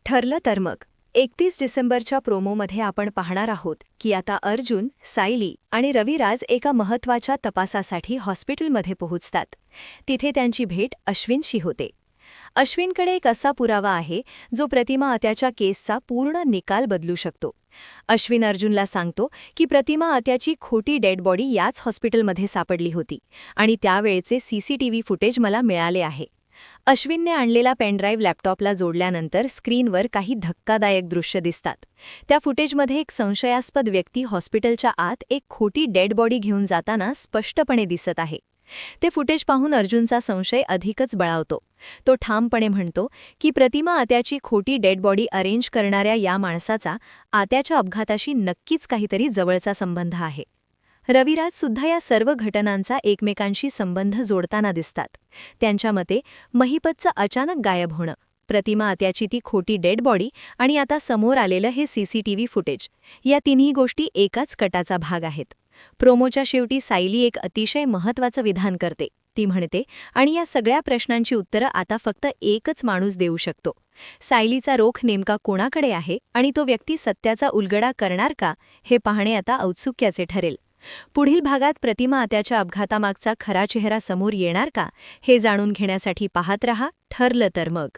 ठरलं तर मग 31 डिसेंबरच्या प्रोमोमध्ये आपण पाहणार आहोत की आता अर्जुन, सायली आणि रविराज एका महत्त्वाच्या तपासासाठी हॉस्पिटलमध्ये पोहोचतात. तिथे त्यांची भेट अश्विनशी होते. अश्विनकडे एक असा पुरावा आहे जो प्रतिमा आत्याच्या केसचा पूर्ण निकाल बदलू शकतो. अश्विन अर्जुनला सांगतो की प्रतिमा आत्याची खोटी डेड बॉडी याच हॉस्पिटलमध्ये सापडली होती आणि त्यावेळचे सीसीटीव्ही फुटेज मला मिळाले आहे. अश्विनने आणलेला पेनड्राईव्ह लॅपटॉपला जोडल्यानंतर स्क्रीनवर काही धक्कादायक दृश्य दिसतात. त्या फुटेजमध्ये एक संशयास्पद व्यक्ती हॉस्पिटलच्या आत एक खोटी डेड बॉडी घेऊन जाताना स्पष्टपणे दिसत आहे. ते फुटेज पाहून अर्जुनचा संशय अधिकच बळावतो. तो ठामपणे म्हणतो की प्रतिमा आत्याची खोटी डेड बॉडी अरेंज करणाऱ्या या माणसाचा आत्याच्या अपघाताशी नक्कीच काहीतरी जवळचा संबंध आहे. रविराज सुद्धा या सर्व घटनांचा एकमेकांशी संबंध जोडताना दिसतात. त्यांच्या मते महिपतचं अचानक गायब होणं, प्रतिमा आत्याची ती खोटी डेड बॉडी आणि आता समोर आलेलं हे सीसीटीव्ही फुटेज, या तिन्ही गोष्टी एकाच कटाचा भाग आहेत. प्रोमोच्या शेवटी सायली एक अतिशय महत्त्वाचं विधान करते. ती म्हणते, आणि या सगळ्या प्रश्नांची उत्तरं आता फक्त एकच माणूस देऊ शकतो. सायलीचा रोख नेमका कोणाकडे आहे आणि तो व्यक्ती सत्याचा उलगडा करणार का, हे पाहणे आता औत्सुक्याचे ठरेल. पुढील भागात प्रतिमा आत्याच्या अपघातामागचा खरा चेहरा समोर येणार का, हे जाणून घेण्यासाठी पाहत रहा ठरलं तर मग.